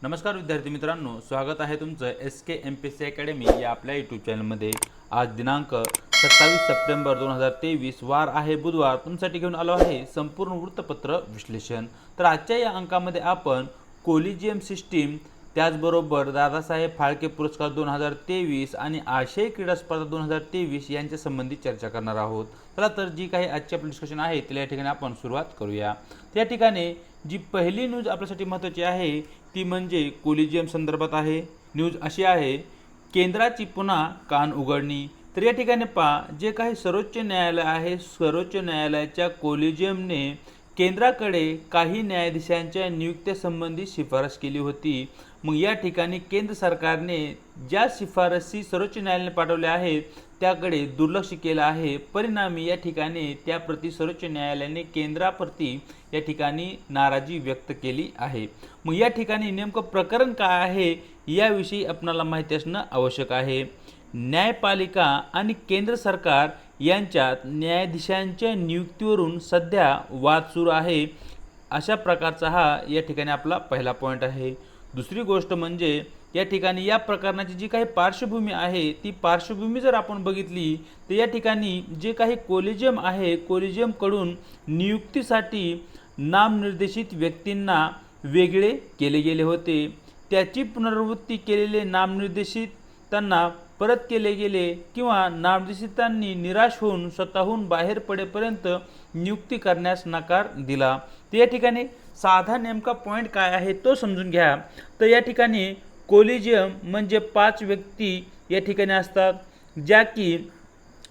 नमस्कार विद्यार्थी मित्रांनो, स्वागत आहे तुमचं SK MPSC अकॅडमी या आपल्या यूट्यूब चॅनलमध्ये। आज दिनांक 27 सप्टेंबर 2023 वार आहे बुधवार। तुमच्यासाठी घेऊन आलो आहे संपूर्ण वृत्तपत्र विश्लेषण। तर आजच्या या अंकामध्ये आपण कोलिजियम सिस्टीम, त्याचबरोबर दादासाहेब फाळके पुरस्कार 2023 आणि आशियाई क्रीडा स्पर्धा 2023 यांच्या संबंधी चर्चा करणार आहोत। चला तर जी काही आजची आपली डिस्कशन आहे तिला या ठिकाणी आपण सुरुवात करूया। त्या ठिकाणी जी पहिली न्यूज आपल्यासाठी महत्त्वाची आहे ती म्हणजे कोलिजियम संदर्भात आहे। न्यूज अशी आहे, केंद्राची पुन्हा कान उघडणी। तर या ठिकाणी पहा, जे काही सर्वोच्च न्यायालय आहे, सर्वोच्च न्यायालयाच्या कोलिजियमने केंद्राकडे काही न्यायाधीशांच्या नियुक्तीसंबंधी शिफारस केली होती। मग या ठिकाणी केंद्र सरकारने ज्या शिफारसी सर्वोच्च न्यायालयाने पाठवल्या आहेत त्याकडे दुर्लक्ष केलं आहे। परिणामी या ठिकाणी त्याप्रती सर्वोच्च न्यायालयाने केंद्राप्रती या ठिकाणी नाराजी व्यक्त केली आहे। मग या ठिकाणी नेमकं प्रकरण काय आहे याविषयी आपल्याला माहिती असणं आवश्यक आहे। न्यायपालिका आणि केंद्र सरकार यांच्यात न्यायाधीशांच्या नियुक्तीवरून सध्या वाद सुरू आहे, अशा प्रकारचा हा या ठिकाणी आपला पहिला पॉईंट आहे। दुसरी गोष्ट म्हणजे या ठिकाणी या प्रकरणाची जी काही पार्श्वभूमी आहे ती पार्श्वभूमी जर आपण बघितली तर या ठिकाणी जे काही कोलिजियम आहे, कोलिजियमकडून नियुक्तीसाठी नामनिर्देशित व्यक्तींना वेगळे केले गेले होते। त्याची पुनरावृत्ती केलेले नामनिर्देशित त्यांना परत केले गेले किंवा नामनिर्देशितांनी निराश होऊन स्वतःहून बाहेर पडेपर्यंत नियुक्ती करण्यास नकार दिला। तर या ठिकाणी साधा नेमका पॉईंट काय आहे तो समजून घ्या। तर या ठिकाणी कोलिजियम म्हणजे 5 व्यक्ती या ठिकाणी असतात, ज्या की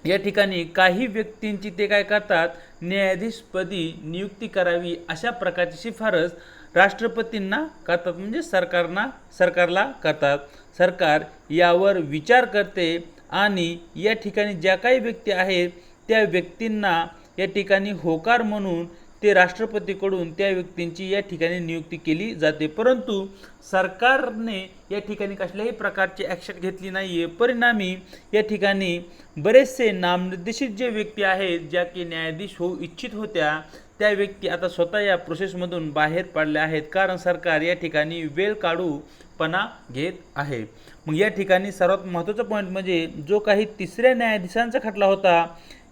या ठिकाणी काही व्यक्तींची ते काय करतात, न्यायाधीशपदी नियुक्ती करावी अशा प्रकारची शिफारस राष्ट्रपतींना करतात, म्हणजे सरकारला करतात। सरकार यावर विचार करते आणि या ठिकाणी ज्या काही व्यक्ती आहेत त्या व्यक्तींना या ठिकाणी होकार म्हणून ते राष्ट्रपतीकडून त्या व्यक्तींची या ठिकाणी नियुक्ती केली जाते। परंतु सरकारने या ठिकाणी कसल्याही प्रकारची ॲक्शन घेतली नाही आहे। परिणामी या ठिकाणी बरेचसे नामनिर्देशित जे व्यक्ती आहेत ज्या की न्यायाधीश होऊ इच्छित होत्या त्या व्यक्ती आता स्वतः या प्रोसेसमधून बाहेर पडल्या आहेत, कारण सरकार या ठिकाणी वेळ काढूपणा घेत आहे। मग या ठिकाणी सर्वात महत्त्वाचा पॉईंट म्हणजे जो काही तिसऱ्या न्यायाधीशांचा खटला होता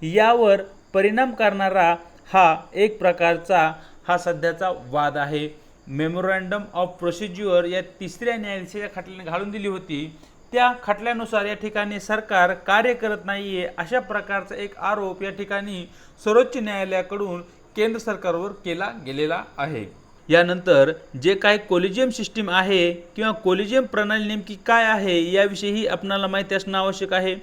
यावर परिणाम करणारा हा एक प्रकारचा हा सध्याचा वाद आहे। मेमोरँडम ऑफ प्रोसिज्युअर या तिसऱ्या न्यायाधीशाच्या खटल्याने घालून दिली होती, त्या खटल्यानुसार या ठिकाणी सरकार कार्य करत नाही आहे अशा प्रकारचा एक आरोप या ठिकाणी सर्वोच्च न्यायालयाकडून केंद्र सरकारवर केला गेलेला आहे। यानंतर जे काही कोलिजियम सिस्टीम आहे किंवा कोलिजियम प्रणाली नेमकी काय आहे याविषयी आपल्याला माहिती असणं आवश्यक आहे।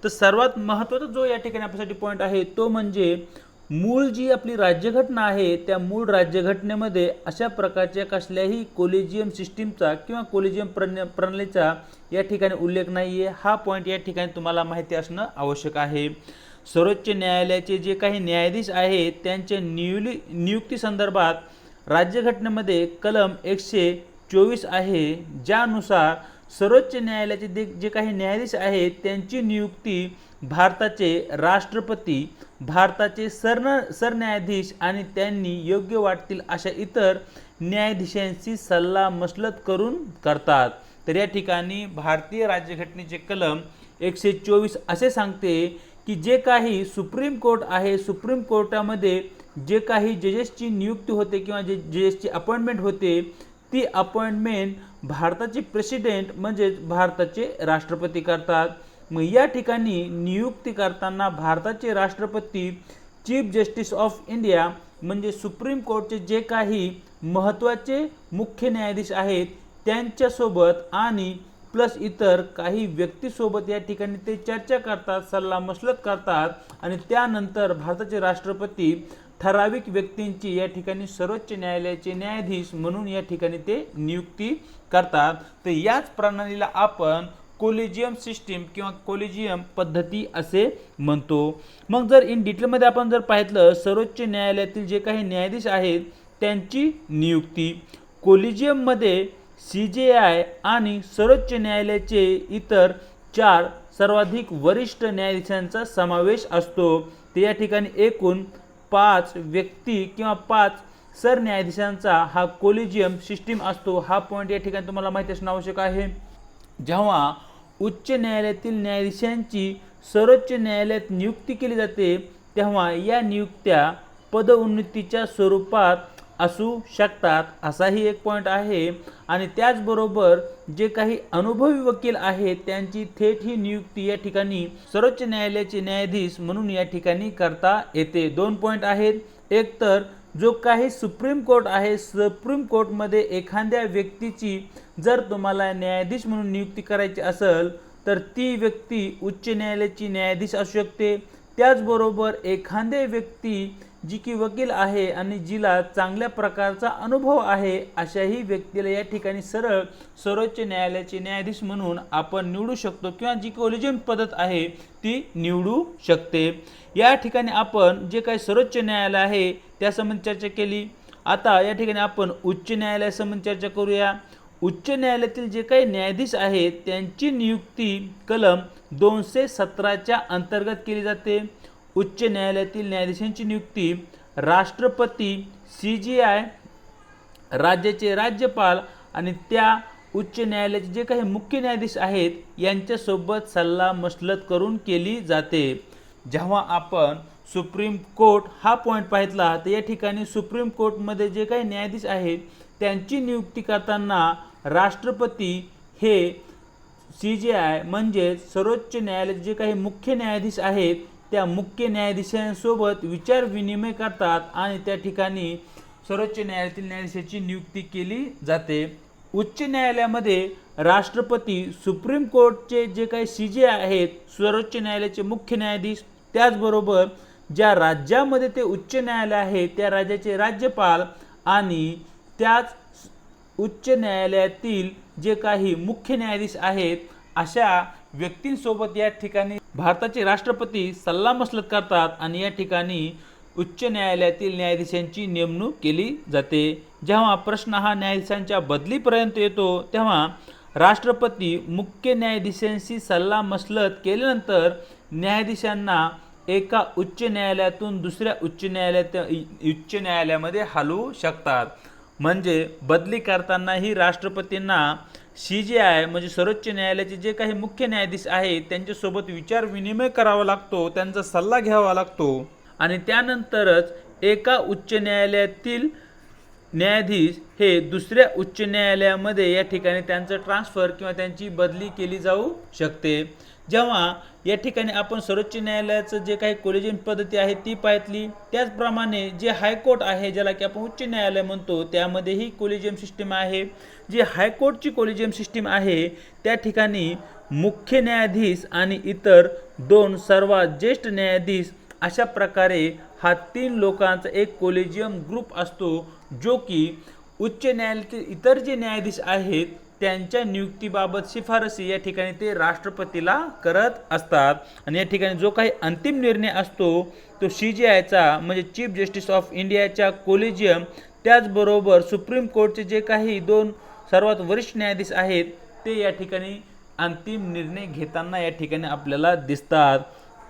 तर सर्वात महत्त्वाचा जो या ठिकाणी आपल्यासाठी पॉईंट आहे तो म्हणजे मूळ जी आपली राज्यघटना आहे त्या मूळ राज्यघटनेमध्ये अशा प्रकारच्या कसल्याही कोलिजियम सिस्टीमचा किंवा कोलिजियम प्रणालीचा या ठिकाणी उल्लेख नाही आहे। हा पॉईंट या ठिकाणी तुम्हाला माहिती असणं आवश्यक आहे। सर्वोच्च न्यायालयाचे जे काही न्यायाधीश आहेत त्यांच्या नियुक्ती संदर्भात राज्यघटनेमध्ये कलम 124 आहे, ज्यानुसार सर्वोच्च न्यायालयाचे जे काही न्यायाधीश आहेत त्यांची नियुक्ती भारताचे राष्ट्रपती, भारताचे सरन्यायाधीश आणि त्यांनी योग्य वाटतील अशा इतर न्यायाधीशांशी सल्लामसलत करून करतात। तर या ठिकाणी भारतीय राज्यघटनेचे कलम 124 असे सांगते की जे काही सुप्रीम कोर्ट आहे, सुप्रीम कोर्टामध्ये जे काही जजेसची नियुक्ती होते किंवा जे जजेसची अपॉइंटमेंट होते ती अपॉइंटमेंट भारताचे प्रेसिडेंट म्हणजे भारताचे राष्ट्रपती करतात। मग या ठिकाणी नियुक्ती करताना भारताचे राष्ट्रपती चीफ जस्टिस ऑफ इंडिया म्हणजे सुप्रीम कोर्टचे जे काही महत्त्वाचे मुख्य न्यायाधीश आहेत त्यांच्यासोबत आणि प्लस इतर काही व्यक्तीसोबत या ठिकाणी ते चर्चा करतात, सल्लामसलत करतात आणि त्यानंतर भारताचे राष्ट्रपती ठराविक व्यक्तींची या ठिकाणी सर्वोच्च न्यायालयाचे न्यायाधीश म्हणून या ठिकाणी ते नियुक्ती करतात। तर याच प्रणालीला आपण कोलिजियम सिस्टीम किंवा कोलिजियम पद्धती असे म्हणतो। मग जर इन डिटेलमध्ये आपण जर पाहिलं सर्वोच्च न्यायालयातील जे काही न्यायाधीश आहेत त्यांची नियुक्ती कोलिजियममध्ये CJI आणि सर्वोच्च न्यायालयाचे इतर 4 सर्वाधिक वरिष्ठ न्यायाधीशांचा समावेश असतो। ते या ठिकाणी एकूण 5 व्यक्ती किंवा 5 सरन्यायाधीशांचा हा कोलिजियम सिस्टीम असतो। हा पॉईंट या ठिकाणी तुम्हाला माहिती असणं आवश्यक आहे। जेव्हा उच्च न्यायालयातील न्यायाधीशांची सर्वोच्च न्यायालयात नियुक्ती केली जाते तेव्हा या नियुक्त्या पदोन्नतीच्या स्वरूपात असू शकतात, असाही एक पॉईंट आहे। आणि त्याचबरोबर जे काही अनुभवी वकील आहेत त्यांची थेट ही नियुक्ती या ठिकाणी सर्वोच्च न्यायालयाचे न्यायाधीश म्हणून या ठिकाणी करता येते। 2 पॉईंट आहेत। एक तर जो काही सुप्रीम कोर्ट आहे, सुप्रीम कोर्टमध्ये एखाद्या व्यक्तीची जर तुम्हाला न्यायाधीश म्हणून नियुक्ती करायची असेल तर ती व्यक्ती उच्च न्यायालयाची न्यायाधीश असू शकते। त्याचबरोबर एखाद्या व्यक्ती जी की वकील आहे आणि जिला चांगल्या प्रकारचा अनुभव आहे अशाही व्यक्तीला या ठिकाणी सरळ सर्वोच्च न्यायालयाचे न्यायाधीश म्हणून आपण निवडू शकतो किंवा जी कोलिजियम पद्धत आहे ती निवडू शकते। या ठिकाणी आपण जे काही सर्वोच्च न्यायालय आहे त्यासंबंधी चर्चा केली। आता या ठिकाणी आपण उच्च न्यायालयासंबंधी चर्चा करूया। उच्च न्यायालयातील जे काही न्यायाधीश आहेत त्यांची नियुक्ती कलम 217च्या अंतर्गत केली जाते। उच्च न्यायालयातील न्यायाधीशांची नियुक्ती राष्ट्रपती, CJI, राज्याचे राज्यपाल आणि त्या उच्च न्यायालयाचे जे काही मुख्य न्यायाधीश आहेत यांच्यासोबत सल्लामसलत करून केली जाते। जेव्हा आपण सुप्रीम कोर्ट हा पॉईंट पाहितला तर या ठिकाणी सुप्रीम कोर्टमध्ये जे काही न्यायाधीश आहेत त्यांची नियुक्ती करताना राष्ट्रपती हे CJI म्हणजे सर्वोच्च न्यायालयाचे जे काही मुख्य न्यायाधीश आहेत त्या मुख्य न्यायाधीशांसोबत विचार विनिमय करतात आणि त्या ठिकाणी सर्वोच्च न्यायालयातील न्यायाधीशाची नियुक्ती केली जाते। उच्च न्यायालयामध्ये राष्ट्रपती, सुप्रीम कोर्टचे जे काही CJI आहेत, सर्वोच्च न्यायालयाचे मुख्य न्यायाधीश, त्याचबरोबर ज्या राज्यामध्ये ते उच्च न्यायालय आहे त्या राज्याचे राज्यपाल आणि त्याच उच्च न्यायालयातील जे काही मुख्य न्यायाधीश आहेत अशा व्यक्तींसोबत या ठिकाणी भारताचे राष्ट्रपती सल्लामसलत करतात आणि या ठिकाणी उच्च न्यायालयातील न्यायाधीशांची नेमणूक केली जाते। जेव्हा प्रश्न हा न्यायाधीशांच्या बदलीपर्यंत येतो तेव्हा राष्ट्रपती मुख्य न्यायाधीशांशी सल्लामसलत केल्यानंतर न्यायाधीशांना एका उच्च न्यायालयातून दुसऱ्या उच्च न्यायालयामध्ये हलवू शकतात। म्हणजे बदली करतानाही राष्ट्रपतींना CJI म्हणजे सर्वोच्च न्यायालयाचे जे काही मुख्य न्यायाधीश आहेत त्यांच्यासोबत विचार विनिमय करावा लागतो, त्यांचा सल्ला घ्यावा लागतो आणि त्यानंतरच एका उच्च न्यायालयातील न्यायाधीश हे दुसऱ्या उच्च न्यायालयामध्ये या ठिकाणी त्यांचं ट्रान्सफर किंवा त्यांची बदली केली जाऊ शकते। जेव्हा या ठिकाणी आपण सर्वोच्च न्यायालयाचं जे काही कोलिजियम पद्धती आहे ती पाहितली, त्याचप्रमाणे जे हायकोर्ट आहे ज्याला की आपण उच्च न्यायालय म्हणतो त्यामध्येही कोलिजियम सिस्टीम आहे। जी हायकोर्टची कोलिजियम सिस्टीम आहे त्या ठिकाणी मुख्य न्यायाधीश आणि इतर 2 सर्वात ज्येष्ठ न्यायाधीश अशा प्रकारे हा 3 लोकांचा एक कोलिजियम ग्रुप असतो जो की उच्च न्यायालयातील इतर जे न्यायाधीश आहेत त्यांच्या नियुक्तीबाबत शिफारसी या ठिकाणी ते राष्ट्रपतीला करत असतात आणि या ठिकाणी जो काही अंतिम निर्णय असतो तो CJIचा म्हणजे चीफ जस्टिस ऑफ इंडियाच्या कोलिजियम, त्याचबरोबर सुप्रीम कोर्टचे जे काही 2 सर्वात वरिष्ठ न्यायाधीश आहेत ते या ठिकाणी अंतिम निर्णय घेताना या ठिकाणी आपल्याला दिसतात।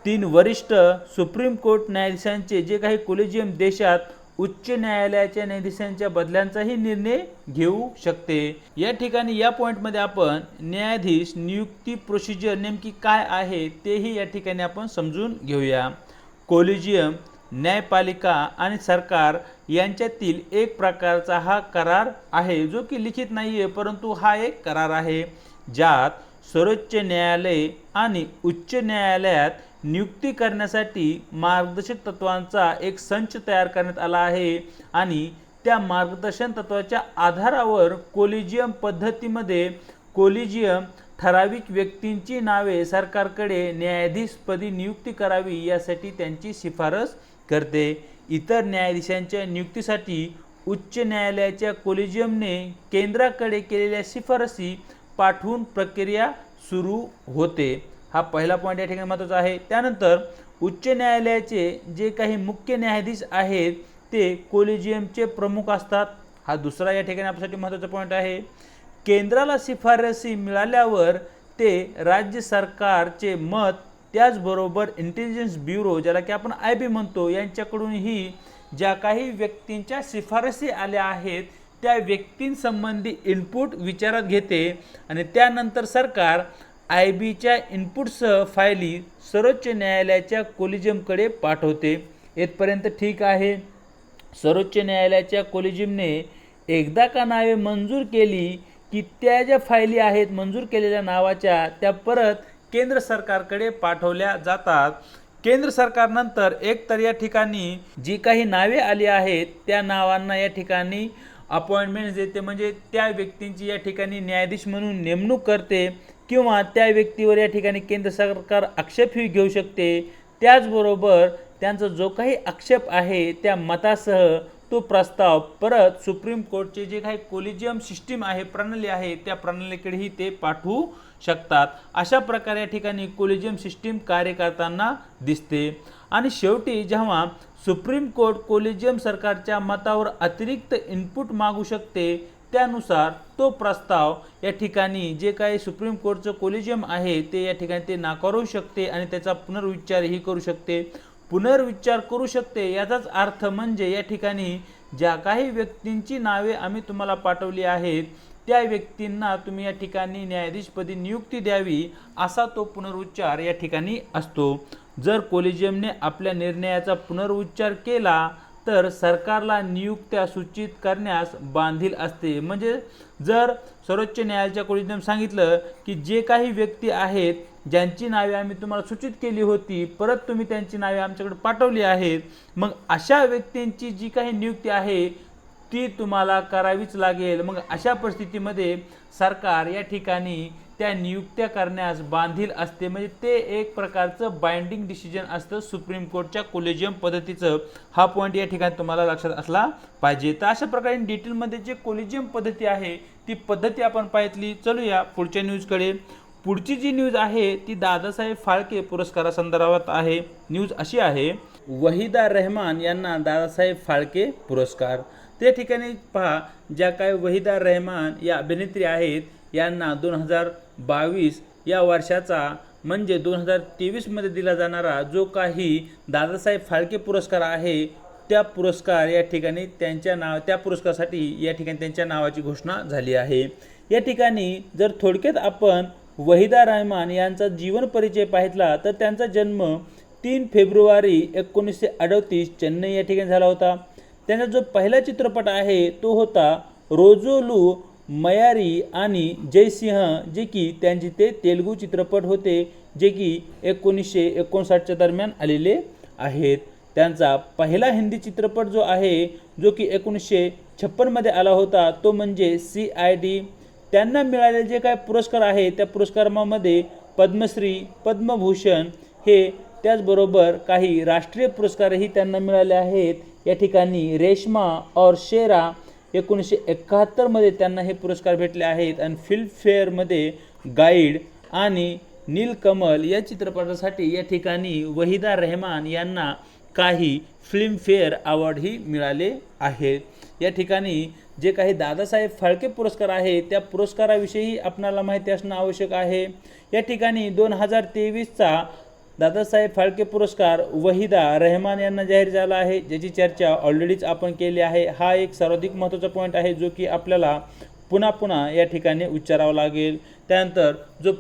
3 वरिष्ठ सुप्रीम कोर्ट न्यायाधीशांचे जे काही कोलिजियम देशात उच्च न्यायालयाच्या न्यायाधीशांच्या बदल्यांचाही निर्णय घेऊ शकते। या ठिकाणी या पॉईंटमध्ये आपण न्यायाधीश नियुक्ती प्रोसिजर नेमकी काय आहे तेही या ठिकाणी आपण समजून घेऊया। कोलिजियम न्यायपालिका आणि सरकार यांच्यातील एक प्रकारचा हा करार आहे जो की लिखित नाही आहे परंतु हा एक करार आहे ज्यात सर्वोच्च न्यायालय आणि उच्च न्यायालयात नियुक्ती करण्यासाठी मार्गदर्शक तत्वांचा एक संच तयार करण्यात आला आहे आणि त्या मार्गदर्शन तत्वाच्या आधारावर कोलिजियम पद्धतीमध्ये कोलिजियम ठराविक व्यक्तींची नावे सरकारकडे न्यायाधीशपदी नियुक्ती करावी यासाठी त्यांची शिफारस करते। इतर न्यायाधीशांच्या नियुक्तीसाठी उच्च न्यायालयाच्या कोलिजियमने केंद्राकडे केलेल्या शिफारसी पाठवून प्रक्रिया सुरू होते। हा पहिला पॉईंट या ठिकाणी महत्त्वाचा आहे। त्यानंतर उच्च न्यायालयाचे जे काही मुख्य न्यायाधीश आहेत ते कोलिजियमचे प्रमुख असतात। हा दुसरा या ठिकाणी आपल्यासाठी महत्त्वाचा पॉईंट आहे। केंद्राला शिफारसी मिळाल्यावर ते राज्य सरकारचे मत त्याचबरोबर इंटेलिजन्स ब्युरो ज्याला की आपण IB म्हणतो यांच्याकडून ही ज्या काही व्यक्तींच्या शिफारसी आल्या आहेत त्या व्यक्तींसंबंधी इनपुट विचारात घेते आणि त्यानंतर सरकार IBच्या इनपुटसह फायली सर्वोच्च न्यायालयाच्या कोलिजियमकडे पाठवते। इथपर्यंत ठीक आहे। सर्वोच्च न्यायालयाच्या कोलिजियमने एकदा का नावे मंजूर केली की त्या ज्या फायली आहेत मंजूर केलेल्या नावाच्या त्या परत केंद्र सरकारकडे पाठवल्या जातात। केंद्र सरकारनंतर एकतर या ठिकाणी जी काही नावे आली आहेत त्या नावांना या ठिकाणी अपॉइंटमेंट देते, म्हणजे त्या व्यक्तींची या ठिकाणी न्यायाधीश म्हणून नेमणूक करते किंवा त्या व्यक्तीवर या ठिकाणी केंद्र सरकार आक्षेपही घेऊ शकते। त्याचबरोबर त्यांचा जो काही आक्षेप आहे त्या मतासह तो प्रस्ताव परत सुप्रीम कोर्टचे जे काही कोलिजियम सिस्टीम आहे, प्रणाली आहे, त्या प्रणालीकडेही ते पाठवू शकतात। अशा प्रकारे या ठिकाणी कोलिजियम सिस्टीम कार्य करताना दिसते। आणि शेवटी जेव्हा सुप्रीम कोर्ट कोलिजियम सरकारच्या मतावर अतिरिक्त इनपुट मागू शकते त्यानुसार तो प्रस्ताव या ठिकाणी जे काही सुप्रीम कोर्टचं कोलिजियम आहे ते या ठिकाणी ते नाकारू शकते आणि त्याचा पुनर्विचारही करू शकते। पुनर्विचार करू शकते याचाच अर्थ म्हणजे या ठिकाणी ज्या काही व्यक्तींची नावे आम्ही तुम्हाला पाठवली आहेत त्या व्यक्तींना तुम्ही या ठिकाणी न्यायाधीशपदी नियुक्ती द्यावी असा तो पुनरुच्चार या ठिकाणी असतो। जर कोलिजियमने आपल्या निर्णयाचा पुनरुच्चार केला तर सरकारला नियुक्त्या सूचित करण्यास बांधील असते। म्हणजे जर सर्वोच्च न्यायालयाच्या कोलिजियम सांगितलं की जे काही व्यक्ती आहेत ज्यांची नावे आम्ही तुम्हाला सूचित केली होती परत तुम्ही त्यांची नावे आमच्याकडे पाठवली आहेत, मग अशा व्यक्तींची जी काही नियुक्ती आहे ती तुम्हाला करावीच लागेल। मग अशा परिस्थितीमध्ये सरकार या ठिकाणी त्या नियुक्त्या करण्यास बांधील असते, म्हणजे ते एक प्रकारचं बाइंडिंग डिसिजन असतं सुप्रीम कोर्टच्या कोलिजियम पद्धतीचं। हा पॉईंट या ठिकाणी तुम्हाला लक्षात असला पाहिजे। तर अशा प्रकारे डिटेलमध्ये जे कोलिजियम पद्धती आहे ती पद्धती आपण पाहितली। चलूया पुढच्या न्यूजकडे। पुढची जी न्यूज आहे ती दादासाहेब फाळके पुरस्कारासंदर्भात आहे। न्यूज अशी आहे, वहिदा रहमान यांना दादासाहेब फाळके पुरस्कार। त्या ठिकाणी पहा, ज्या काही वहिदा रहमान या अभिनेत्री आहेत यांना 2022 या वर्षाचा म्हणजे 2023 मध्ये दिला जाणारा जो काही दादासाहेब फाळके पुरस्कार आहे त्या पुरस्कार या ठिकाणी त्या पुरस्कारासाठी या ठिकाणी त्यांच्या नावाची घोषणा झाली आहे। या ठिकाणी जर थोडक्यात आपण वहिदा रहमान यांचा जीवन परिचय पाहितला तर त्यांचा जन्म 3 फेब्रुवारी 1938 चेन्नई या ठिकाणी झाला होता। त्यांचा जो पहिला चित्रपट आहे तो होता रोजोलू मयारी आणि जयसिंह, जे की त्यांचे ते तेलुगू चित्रपट होते जे की 1959च्या दरम्यान आलेले आहेत। त्यांचा पहिला हिंदी चित्रपट जो आहे जो की 1956 मध्ये आला होता तो म्हणजे CID। त्यांना मिळालेले जे काही पुरस्कार आहे त्या पुरस्कारांमध्ये पद्मश्री, पद्मभूषण हे त्याचबरोबर काही राष्ट्रीय पुरस्कारही त्यांना मिळाले आहेत। या ठिकाणी रेशमा और शेरा 1971 मध्ये त्यांना हे पुरस्कार भेटले आहेत आणि फिल्मफेअरमध्ये गाईड आणि नीलकमल या चित्रपटासाठी या ठिकाणी वहिदा रहमान यांना काही फिल्मफेअर अवॉर्डही मिळाले आहेत। या ठिकाणी जे काही दादासाहेब फाळके पुरस्कार आहे त्या पुरस्काराविषयी आपणाला माहिती असणं आवश्यक आहे। या ठिकाणी 2023चा दादासाहेब फाळके पुरस्कार वहिदा रहमान यांना जाहीर झाला आहे, ज्याची चर्चा ऑलरेडीच आपण केली आहे। हा एक सर्वाधिक महत्त्वाचा पॉईंट आहे जो की आपल्याला पुन्हा पुन्हा या ठिकाणी उच्चारावा लागेल। त्यानंतर जो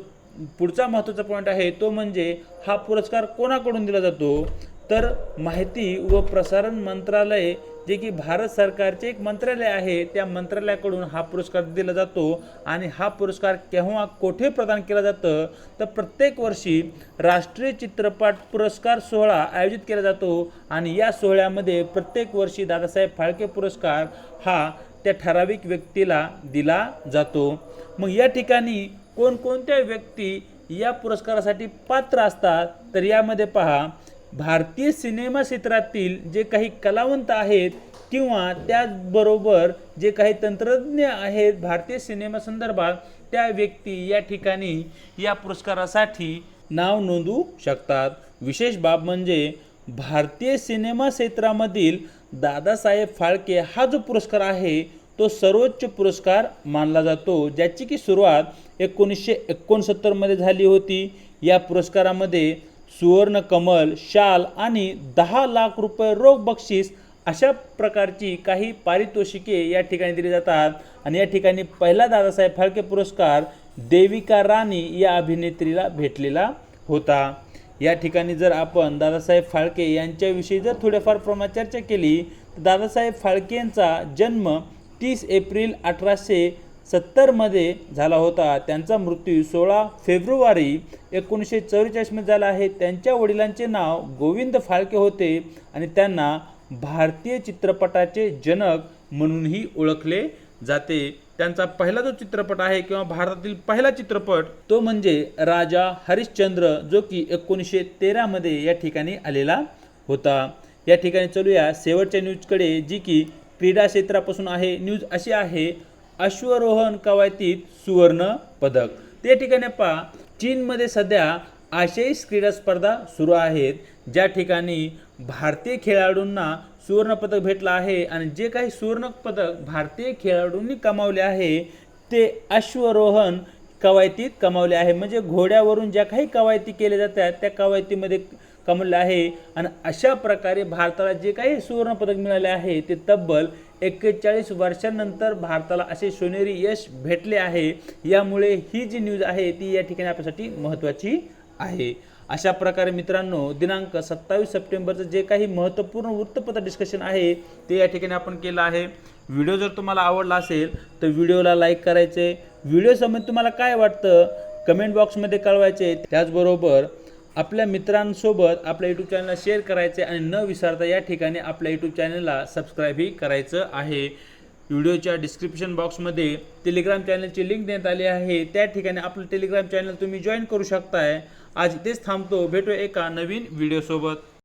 पुढचा महत्त्वाचा पॉईंट आहे तो म्हणजे हा पुरस्कार कोणाकडून दिला जातो, तर माहिती व प्रसारण मंत्रालय जे की भारत सरकारचे एक मंत्रालय आहे त्या मंत्रालयाकडून हा पुरस्कार दिला जातो। आणि हा पुरस्कार केव्हा कोठे प्रदान केला जातं तर प्रत्येक वर्षी राष्ट्रीय चित्रपट पुरस्कार सोहळा आयोजित केला जातो आणि या सोहळ्यामध्ये प्रत्येक वर्षी दादासाहेब फाळके पुरस्कार हा त्या ठराविक व्यक्तीला दिला जातो। मग या ठिकाणी कोणकोणत्या व्यक्ती या पुरस्कारासाठी पात्र असतात तर यामध्ये पहा, भारतीय सिनेमा क्षेत्रातील जे काही कलावंत आहेत किंवा त्याचबरोबर जे काही तंत्रज्ञ आहेत भारतीय सिनेमा संदर्भात त्या व्यक्ती या ठिकाणी या पुरस्कारासाठी नाव नोंदवू शकतात। विशेष बाब म्हणजे भारतीय सिनेमा क्षेत्रामधील दादासाहेब फाळके हा जो पुरस्कार आहे तो सर्वोच्च पुरस्कार मानला जातो, ज्याची की सुरुवात 1969 मध्ये झाली होती। या पुरस्कारामध्ये सुवर्ण कमल, शाल आणि 10 लाख रुपये रोख बक्षीस अशा प्रकारची काही पारितोषिके या ठिकाणी दिली जातात आणि या ठिकाणी पहिला दादासाहेब फाळके पुरस्कार देविका राणी या अभिनेत्रीला भेटलेला होता। या ठिकाणी जर आपण दादासाहेब फाळके यांच्याविषयी जर थोड्याफार प्रमाणात चर्चा केली तर दादासाहेब फाळके यांचा जन्म 30 एप्रिल 1870 मध्ये झाला होता। त्यांचा मृत्यू 16 फेब्रुवारी 1944 मध्ये झाला आहे। त्यांच्या वडिलांचे नाव गोविंद फाळके होते आणि त्यांना भारतीय चित्रपटाचे जनक म्हणूनही ओळखले जाते। त्यांचा पहिला जो चित्रपट आहे किंवा भारतातील पहिला चित्रपट तो म्हणजे राजा हरिश्चंद्र, जो की 1913 मध्ये या ठिकाणी आलेला होता। या ठिकाणी चलूया शेवटच्या न्यूजकडे, जी की क्रीडा क्षेत्रापासून आहे। न्यूज अशी आहे, अश्वारोहण कवायतीत सुवर्ण पदक। त्या ठिकाणी पहा, चीनमध्ये सध्या आशियाई क्रीडा स्पर्धा सुरू आहेत, ज्या ठिकाणी भारतीय खेळाडूंना सुवर्ण पदक भेटला आहे आणि जे काही सुवर्ण पदक भारतीय खेळाडूंनी कमावले आहे ते अश्वारोहण कवायतीत कमावले आहे। म्हणजे घोड्यावरून ज्या काही कवायती केल्या जातात त्या कवायतीमध्ये कमवले आहे आणि अशा प्रकारे भारताला जे काही सुवर्ण पदक मिळाले आहे ते तब्बल 41 वर्षांनंतर भारताला असे सोनेरी यश भेटले आहे। यामुळे ही जी न्यूज आहे ती या ठिकाणी आपल्यासाठी महत्त्वाची आहे। अशा प्रकारे मित्रांनो, दिनांक 27 सप्टेंबरचं जे काही महत्त्वपूर्ण वृत्तपत्र डिस्कशन आहे ते या ठिकाणी आपण केलं आहे। व्हिडिओ जर तुम्हाला आवडला असेल तर व्हिडिओला लाईक करायचे, व्हिडिओ संबंधी तुम्हाला काय वाटतं कमेंट बॉक्समध्ये कळवायचे, त्याचबरोबर आपल्या मित्रांसोबत आपल्या यूट्यूब चॅनलला शेअर करायचे आणि न विसरता या ठिकाणी आपल्या यूट्यूब चॅनलला सबस्क्राईबही करायचं आहे। व्हिडिओच्या डिस्क्रिप्शन बॉक्समध्ये टेलिग्राम चॅनलची लिंक देण्यात आली आहे, त्या ठिकाणी आपलं टेलिग्राम चॅनल तुम्ही जॉईन करू शकताय। आज इथेच थांबतो, भेटूया एका नवीन व्हिडिओसोबत।